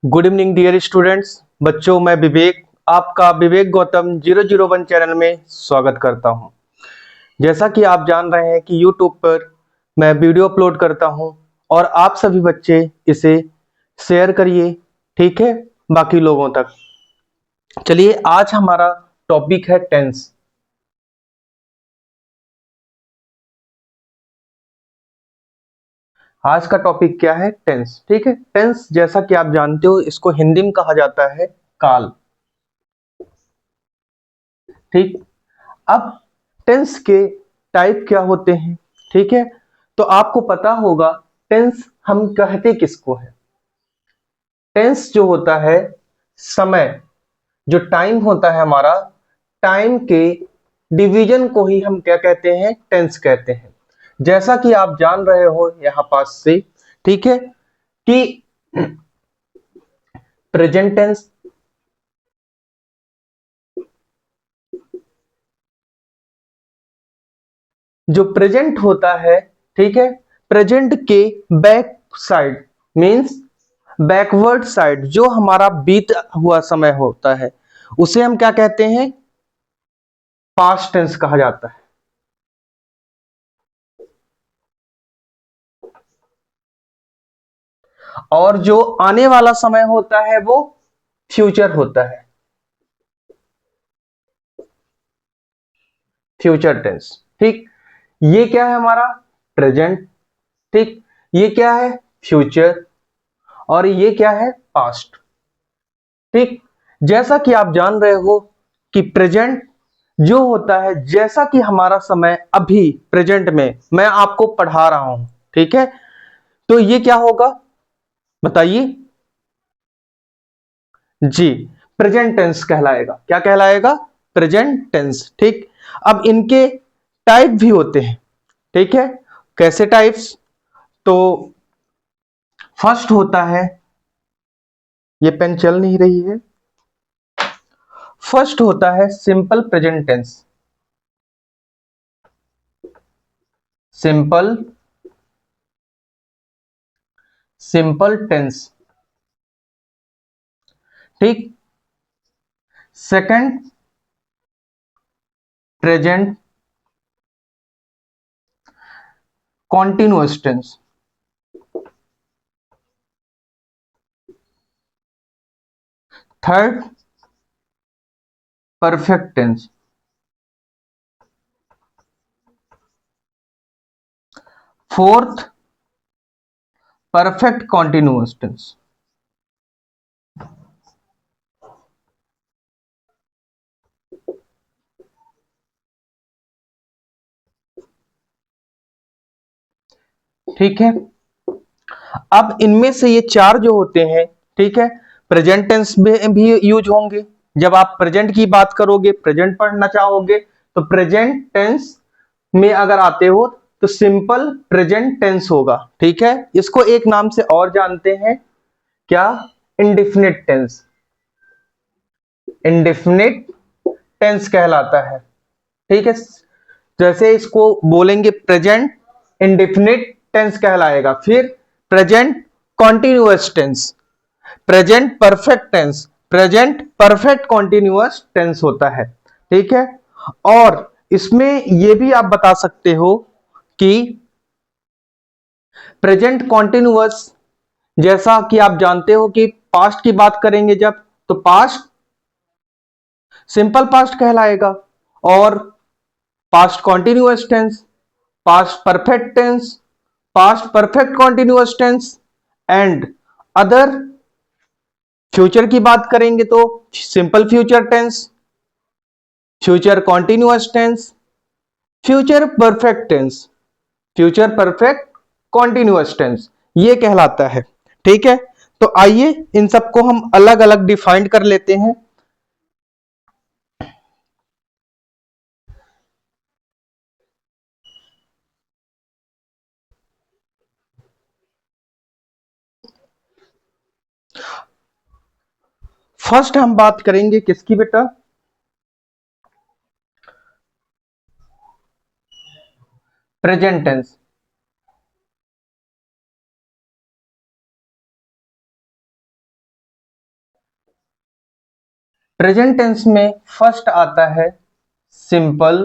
Good evening dear students. बच्चों, मैं विवेक आपका विवेक गौतम 001 चैनल में स्वागत करता हूं। जैसा कि आप जान रहे हैं कि यूट्यूब पर मैं वीडियो अपलोड करता हूं और आप सभी बच्चे इसे शेयर करिए, ठीक है, बाकी लोगों तक। चलिए, आज हमारा टॉपिक है टेंस। आज का टॉपिक क्या है? टेंस। ठीक है, टेंस जैसा कि आप जानते हो इसको हिंदी में कहा जाता है काल। ठीक। अब टेंस के टाइप क्या होते हैं? ठीक है, तो आपको पता होगा टेंस हम कहते किसको है। टेंस जो होता है समय, जो टाइम होता है हमारा, टाइम के डिवीजन को ही हम क्या कहते हैं? टेंस कहते हैं। जैसा कि आप जान रहे हो यहां पास से, ठीक है, कि प्रेजेंट टेंस, जो प्रेजेंट होता है, ठीक है, प्रेजेंट के back side means backward side, जो हमारा बीत हुआ समय होता है उसे हम क्या कहते हैं? पास्ट टेंस कहा जाता है। और जो आने वाला समय होता है वो फ्यूचर होता है, फ्यूचर टेंस। ठीक। ये क्या है हमारा? प्रेजेंट। ठीक। ये क्या है? फ्यूचर। और ये क्या है? पास्ट। ठीक। जैसा कि आप जान रहे हो कि प्रेजेंट जो होता है, जैसा कि हमारा समय अभी प्रेजेंट में मैं आपको पढ़ा रहा हूं, ठीक है, तो ये क्या होगा बताइए? जी, प्रेजेंट टेंस कहलाएगा। क्या कहलाएगा? Present tense. ठीक। अब इनके टाइप भी होते हैं, ठीक है। कैसे टाइप्स? तो फर्स्ट होता है, ये पेन चल नहीं रही है। फर्स्ट होता है simple present tense. Simple simple tense. ठीक। Second present continuous tense. Third perfect tense. Fourth perfect continuous tense. ठीक है। अब इनमें से ये चार जो होते हैं, ठीक है, प्रेजेंट टेंस में भी यूज होंगे। जब आप प्रेजेंट की बात करोगे, प्रेजेंट पढ़ना चाहोगे, तो प्रेजेंट टेंस में अगर आते हो तो सिंपल प्रेजेंट टेंस होगा। ठीक है। इसको एक नाम से और जानते हैं, क्या? Indefinite tense. इंडिफिनिट टेंस कहलाता है। ठीक है। जैसे इसको बोलेंगे प्रेजेंट इंडिफिनिट टेंस कहलाएगा। फिर present continuous tense, present perfect tense, present perfect continuous tense होता है। ठीक है। और इसमें यह भी आप बता सकते हो कि प्रेजेंट कॉन्टिन्यूअस, जैसा कि आप जानते हो कि पास्ट की बात करेंगे जब, तो पास्ट सिंपल पास्ट कहलाएगा। और past continuous tense, past perfect tense, past perfect continuous tense and other. Future की बात करेंगे तो simple future tense, future continuous tense, future perfect tense, future perfect continuous tense, ये कहलाता है। ठीक है। तो आइए इन सबको हम अलग अलग डिफाइंड कर लेते हैं। फर्स्ट हम बात करेंगे किसकी बेटा? Present tense. प्रेजेंट टेंस में फर्स्ट आता है सिंपल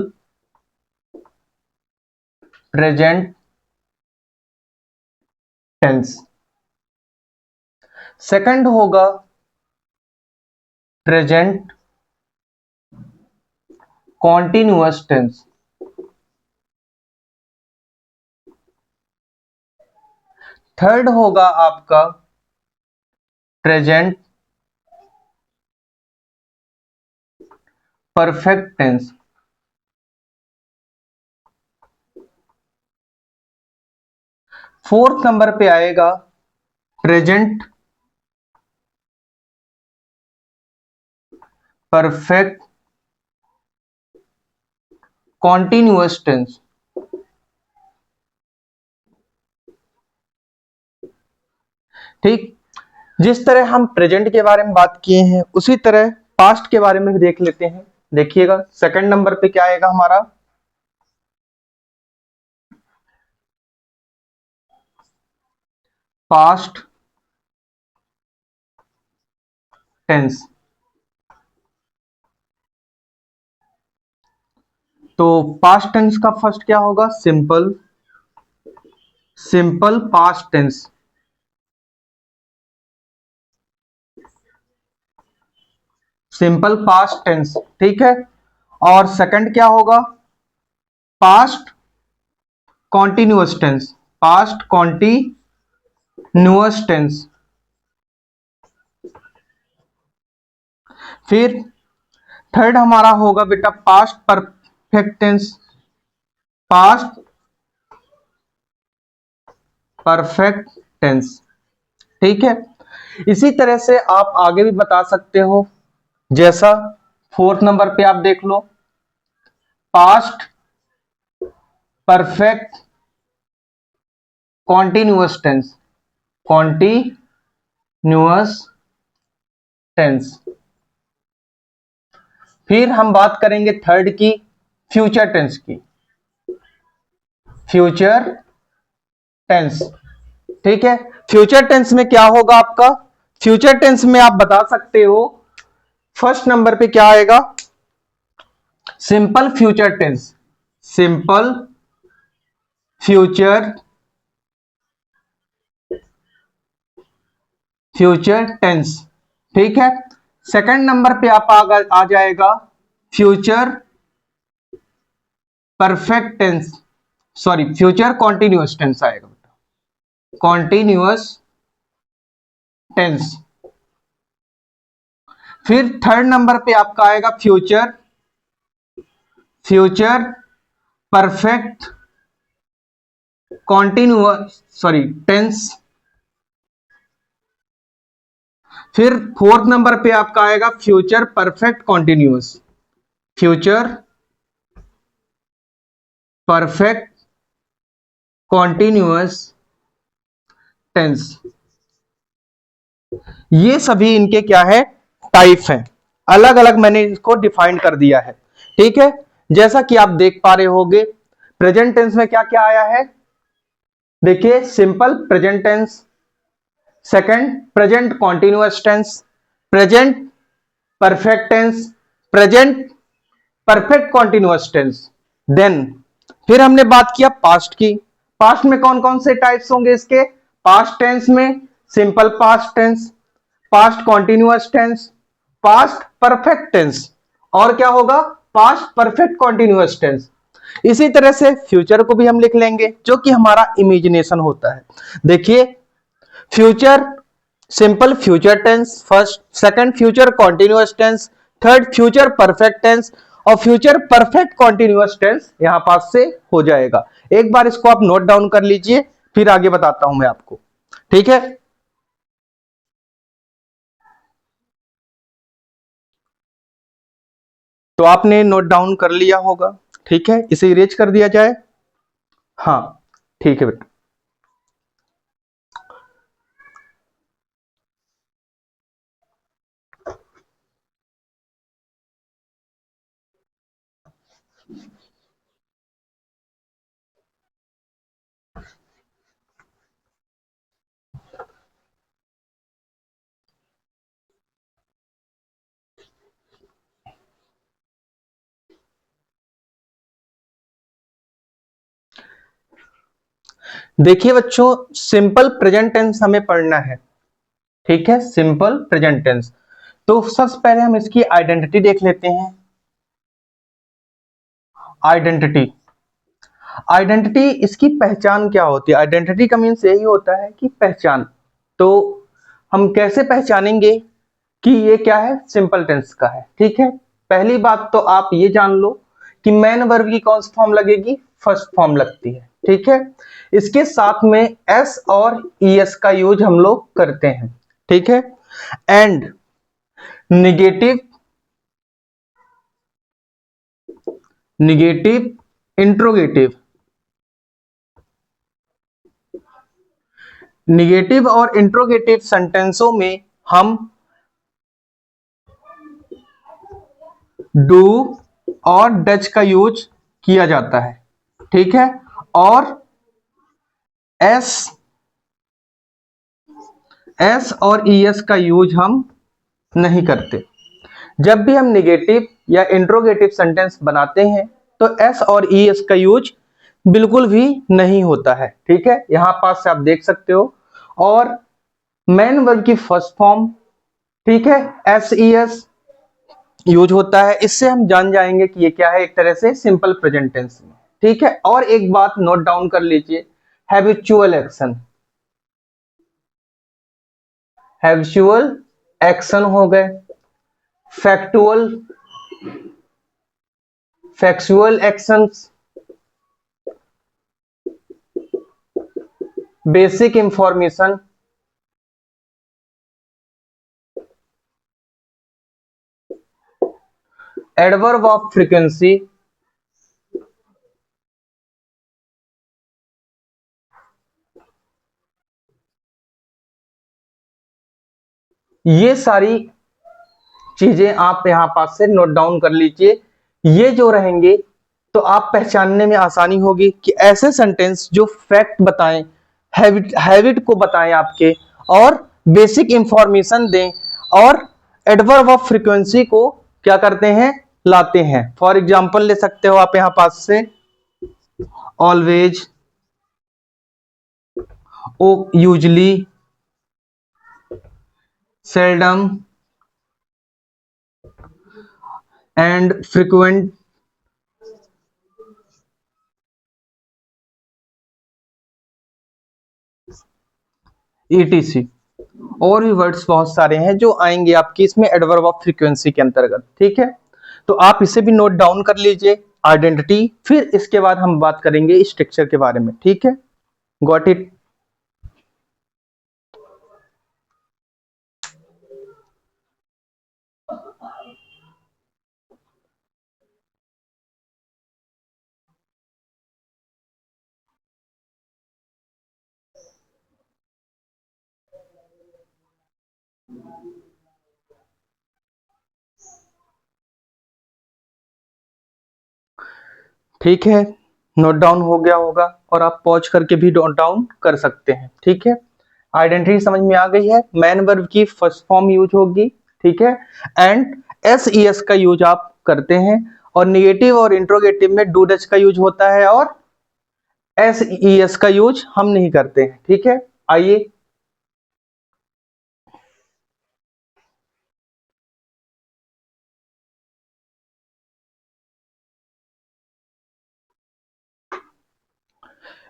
प्रेजेंट टेंस, सेकंड होगा प्रेजेंट कॉन्टिन्यूअस टेंस, थर्ड होगा आपका present perfect tense, fourth number पे आएगा प्रेजेंट परफेक्ट कॉन्टिन्यूअस टेंस। ठीक, जिस तरह हम प्रेजेंट के बारे में बात किए हैं उसी तरह पास्ट के बारे में भी देख लेते हैं। देखिएगा सेकंड नंबर पे क्या आएगा हमारा, पास्ट टेंस। तो पास्ट टेंस का फर्स्ट क्या होगा, simple, simple past tense, simple past tense. ठीक है, और सेकंड क्या होगा, past continuous tense, past continuous tense. फिर थर्ड हमारा होगा बेटा past perfect tense, past perfect tense. ठीक है, इसी तरह से आप आगे भी बता सकते हो, जैसा फोर्थ नंबर पे आप देख लो, past perfect continuous tense, continuous tense. फिर हम बात करेंगे थर्ड की, फ्यूचर टेंस की, फ्यूचर टेंस। ठीक है, फ्यूचर टेंस में क्या होगा आपका, फ्यूचर टेंस में आप बता सकते हो फर्स्ट नंबर पे क्या आएगा, simple future tense, simple future future tense. ठीक है, सेकंड नंबर पे आप आ जाएगा future perfect tense, sorry future continuous tense आएगा, कॉन्टिन्यूअस टेंस। फिर थर्ड नंबर पे आपका आएगा future, future perfect continuous sorry tense. फिर फोर्थ नंबर पे आपका आएगा future perfect continuous, future perfect continuous tense. ये सभी इनके क्या है, टाइप हैं, अलग अलग मैंने इसको डिफाइन कर दिया है। ठीक है, जैसा कि आप देख पा रहे होंगे प्रेजेंट टेंस में क्या क्या आया है, देखिए simple present tense, second present continuous tense, present perfect tense, present perfect continuous tense. Then फिर हमने बात किया पास्ट की, पास्ट में कौन कौन से टाइप्स होंगे इसके, पास्ट टेंस में simple past tense, past continuous tense, past perfect tense, और क्या होगा, पास्ट परफेक्ट कॉन्टिन्यूअस टेंस। इसी तरह से फ्यूचर को भी हम लिख लेंगे जो कि हमारा इमेजिनेशन होता है। देखिए future, simple future tense first, second future continuous tense, third future perfect tense, और फ्यूचर परफेक्ट कॉन्टिन्यूअस टेंस यहां पास से हो जाएगा। एक बार इसको आप नोट डाउन कर लीजिए, फिर आगे बताता हूं मैं आपको। ठीक है, तो आपने नोट डाउन कर लिया होगा। ठीक है, इसे इरेज कर दिया जाए, हाँ ठीक है बेटा। देखिए बच्चों, सिंपल प्रेजेंट टेंस हमें पढ़ना है, ठीक है, सिंपल प्रेजेंट टेंस। तो सबसे पहले हम इसकी आइडेंटिटी देख लेते हैं। आइडेंटिटी, आइडेंटिटी इसकी पहचान क्या होती है? आइडेंटिटी का मीन्स यही होता है कि पहचान। तो हम कैसे पहचानेंगे कि ये क्या है? सिंपल टेंस का है, ठीक है। पहली बात तो आप ये जान लो कि मेन वर्ब की कौन सी फॉर्म लगेगी? फर्स्ट फॉर्म लगती है, ठीक है। इसके साथ में एस और ईएस का यूज हम लोग करते हैं, ठीक है। And negative, negative interrogative, negative और इंट्रोगेटिव सेंटेंसों में हम डू और डच का यूज किया जाता है, ठीक है। और एस, एस और ईएस का यूज हम नहीं करते। जब भी हम निगेटिव या इंट्रोगेटिव सेंटेंस बनाते हैं तो एस और ईएस का यूज बिल्कुल भी नहीं होता है, ठीक है। यहां पास से आप देख सकते हो। और मेन वर्ब की फर्स्ट फॉर्म, ठीक है, एस ईएस यूज होता है। इससे हम जान जाएंगे कि ये क्या है, एक तरह से सिंपल प्रेजेंट टेंस में, ठीक है। और एक बात नोट डाउन कर लीजिए, हैबिचुअल एक्शन, हैबिचुअल एक्शन हो गए, factual, factual actions, basic information, adverb of frequency, ये सारी चीजें आप यहां पास से नोट डाउन कर लीजिए। ये जो रहेंगे तो आप पहचानने में आसानी होगी कि ऐसे सेंटेंस जो फैक्ट बताएं, हैबिट को बताएं आपके, और बेसिक इंफॉर्मेशन दें, और एडवर्ब ऑफ फ्रीक्वेंसी को क्या करते हैं? लाते हैं। फॉर एग्जांपल ले सकते हो आप यहां पास से always, or usually, seldom and frequent, ETC. और भी वर्ड्स बहुत सारे हैं जो आएंगे आपकी इसमें एडवर्ब ऑफ फ्रीक्वेंसी के अंतर्गत, ठीक है। तो आप इसे भी नोट डाउन कर लीजिए, आइडेंटिटी। फिर इसके बाद हम बात करेंगे स्ट्रक्चर के बारे में, ठीक है। Got it? ठीक है, नोट डाउन हो गया होगा, और आप पॉज करके भी नोट डाउन कर सकते हैं, ठीक है। आइडेंटिटी समझ में आ गई है। मैन वर्ब की फर्स्ट फॉर्म यूज होगी, ठीक है। एंड एस ई एस का यूज आप करते हैं, और निगेटिव और इंट्रोगेटिव में डू डच का यूज होता है, और एस ई एस का यूज हम नहीं करते हैं, ठीक है। आइए,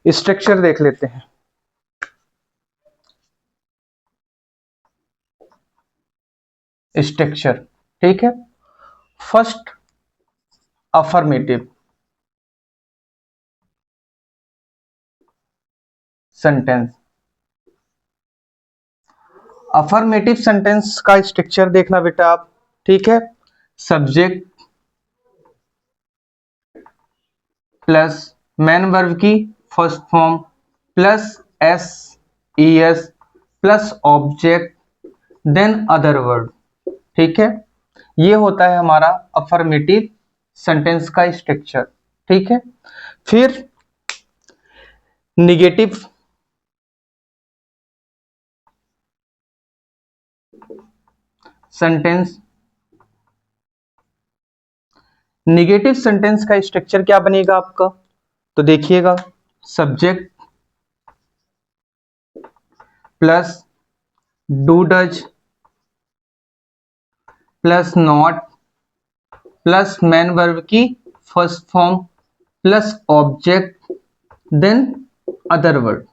स्ट्रक्चर देख लेते हैं। स्ट्रक्चर, ठीक है। First, affirmative sentence. Affirmative sentence का स्ट्रक्चर देखना बेटा आप, ठीक है। सब्जेक्ट प्लस मेन वर्ब की first form plus S E S plus object then other word, ठीक है। ये होता है हमारा अफर्मेटिव सेंटेंस का स्ट्रक्चर, ठीक है। फिर निगेटिव सेंटेंस, निगेटिव सेंटेंस का स्ट्रक्चर क्या बनेगा आपका? तो देखिएगा, subject plus do does plus not plus main verb की first form plus object then other word.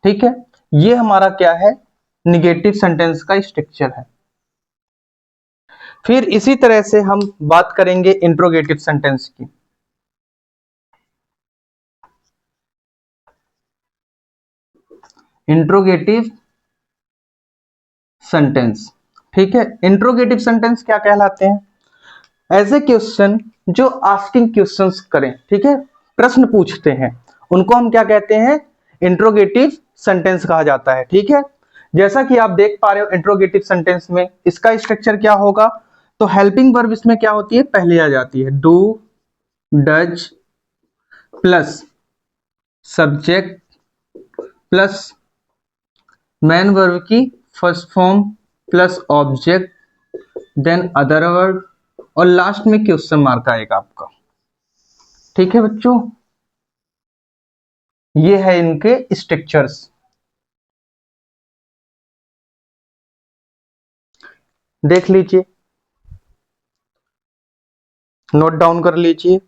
ठीक है, ये हमारा क्या है, निगेटिव सेंटेंस का स्ट्रक्चर है। फिर इसी तरह से हम बात करेंगे इंट्रोगेटिव सेंटेंस की। इंट्रोगेटिव सेंटेंस, ठीक है, इंट्रोगेटिव सेंटेंस क्या कहलाते हैं, ऐसे क्वेश्चन जो आस्किंग क्वेश्चंस करें, ठीक है, प्रश्न पूछते हैं, उनको हम क्या कहते हैं, इंट्रोगेटिव सेंटेंस कहा जाता है। ठीक है, जैसा कि आप देख पा रहे हो इंट्रोगेटिव सेंटेंस में इसका स्ट्रक्चर क्या होगा, तो हेल्पिंग वर्ब इसमें क्या होती है, पहले आ जाती है, do does plus subject plus main verb की first form plus object then other verb और लास्ट में क्वेश्चन मार्क आएगा आपका। ठीक है बच्चों, ये है इनके स्ट्रक्चर्स। देख लीजिए, नोट डाउन कर लीजिए,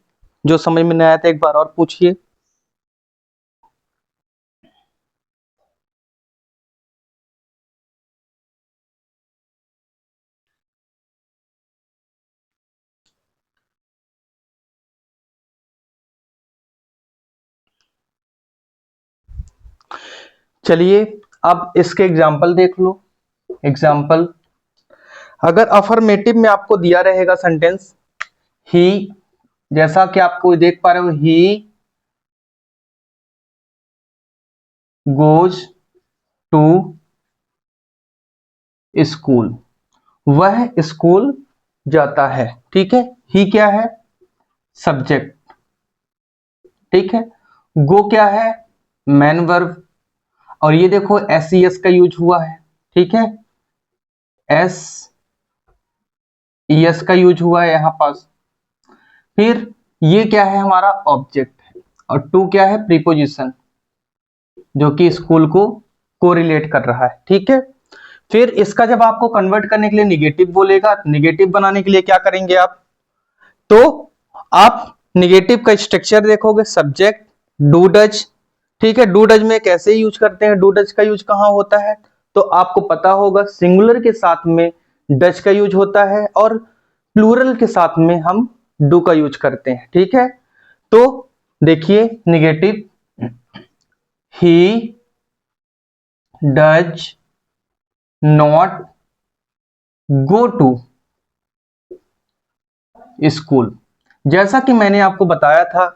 जो समझ में नहीं आया था एक बार और पूछिए। चलिए अब इसके एग्जाम्पल देख लो। एग्जाम्पल, अगर अफर्मेटिव में आपको दिया रहेगा सेंटेंस ही, जैसा कि आपको देख पा रहे हो, ही गोज टू स्कूल, वह स्कूल जाता है। ठीक है, ही क्या है, सब्जेक्ट। ठीक है, गो क्या है, मैन वर्ब, और ये देखो एस ई एस का यूज हुआ है। ठीक है, एस ई एस का यूज हुआ है यहां पास। फिर ये क्या है, हमारा ऑब्जेक्ट है, और टू क्या है, प्रीपोजिशन, जो कि स्कूल को कोरिलेट कर रहा है। ठीक है, फिर इसका जब आपको कन्वर्ट करने के लिए निगेटिव बोलेगा, निगेटिव बनाने के लिए क्या करेंगे आप, तो आप निगेटिव का स्ट्रक्चर देखोगे, सब्जेक्ट डू डज। ठीक है, डू डज में कैसे यूज करते हैं, डू डज का यूज कहां होता है, तो आपको पता होगा सिंगुलर के साथ में डज का यूज होता है और प्लूरल के साथ में हम डू का यूज करते हैं। ठीक है, तो देखिए negative, he does not go to school. जैसा कि मैंने आपको बताया था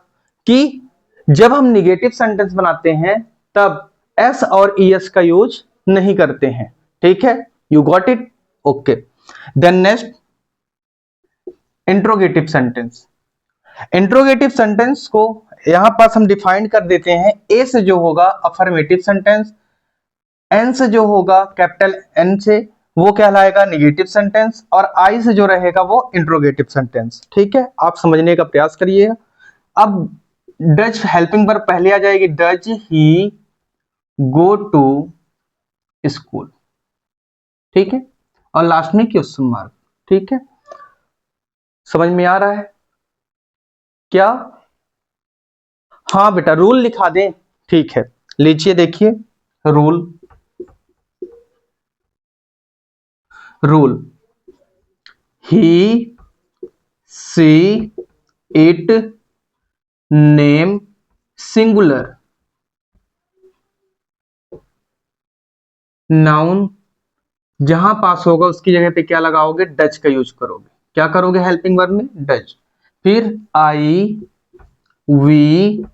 कि जब हम निगेटिव सेंटेंस बनाते हैं तब एस और ईएस का यूज नहीं करते हैं। ठीक है, you got it, okay. Then next, interrogative sentence. Interrogative sentence को यहां पास हम डिफाइन कर देते हैं, ए से जो होगा अफर्मेटिव सेंटेंस, एन से जो होगा कैपिटल एन से वो कहलाएगा निगेटिव सेंटेंस, और आई से जो रहेगा वो इंट्रोगेटिव सेंटेंस। ठीक है, आप समझने का प्रयास करिएगा। अब डज हेल्पिंग वर्ब पहले आ जाएगी, does he go to school. ठीक है, और लास्ट में क्वेश्चन मार्क। ठीक है, समझ में आ रहा है क्या, हाँ बेटा रूल लिखा दें, ठीक है, लीजिए देखिए rule. Rule, he see it name singular, noun जहां पास होगा उसकी जगह पे क्या लगाओगे, डज का यूज करोगे। क्या करोगे हेल्पिंग वर्ब में, डज। फिर आई वी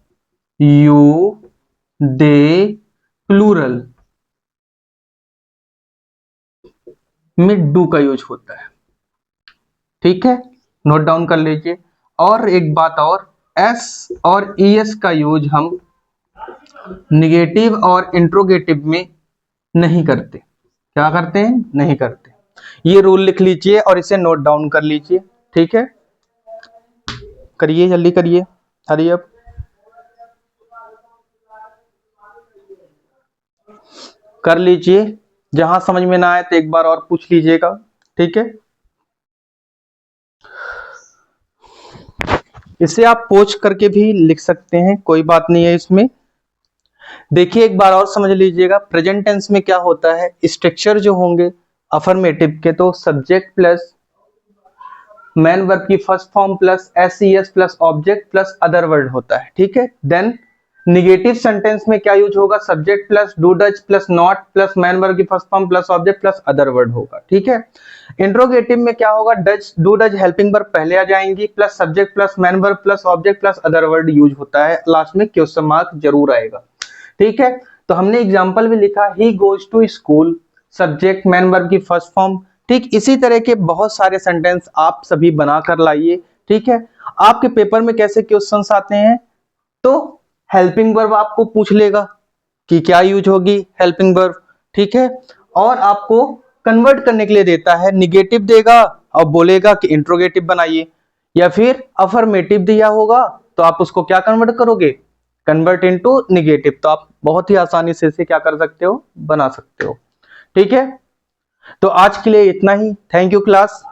यू दे प्लूरल में डू का यूज होता है। ठीक है, नोट डाउन कर लीजिए। और एक बात और, एस और ईएस का यूज हम निगेटिव और इंट्रोगेटिव में नहीं करते। क्या करते हैं, नहीं करते। ये रूल लिख लीजिए और इसे नोट डाउन कर लीजिए। ठीक है, करिए जल्दी करिए, हरी अप। कर लीजिए, जहां समझ में ना आए तो एक बार और पूछ लीजिएगा, ठीक है। इसे आप पोच करके भी लिख सकते हैं, कोई बात नहीं है इसमें। देखिए एक बार और समझ लीजिएगा, प्रेजेंट टेंस में क्या होता है, स्ट्रक्चर जो होंगे अफर्मेटिव के, तो सब्जेक्ट प्लस मैन वर्ब की first form plus S plus object plus other word होता है, ठीक है। देन निगेटिव सेंटेंस में क्या यूज होगा, subject plus do does plus not plus main verb की first form plus object plus other word होगा, ठीक है। इंट्रोगेटिव में क्या होगा, does do does helping verb पहले आ जाएंगी plus subject plus main verb plus object plus other word use होता है, लास्ट में क्वेश्चन मार्क जरूर आएगा, ठीक है। तो हमने एग्जांपल भी लिखा, he goes to school, subject main verb की फर्स्ट फॉर्म, ठीक। इसी तरह के बहुत सारे सेंटेंस आप सभी बना कर लाइए, ठीक है। आपके पेपर में कैसे क्वेश्चंस आते हैं, तो हेल्पिंग वर्ब आपको पूछ लेगा कि क्या यूज होगी हेल्पिंग वर्ब, ठीक है। और आपको कन्वर्ट करने के लिए देता है, निगेटिव देगा और बोलेगा कि इंट्रोगेटिव बनाइए, या फिर अफर्मेटिव दिया होगा तो आप उसको क्या कन्वर्ट करोगे, कन्वर्ट इनटू निगेटिव। तो आप बहुत ही आसानी से इसे क्या कर सकते हो, बना सकते हो, ठीक है। तो आज के लिए इतना ही, थैंक यू क्लास।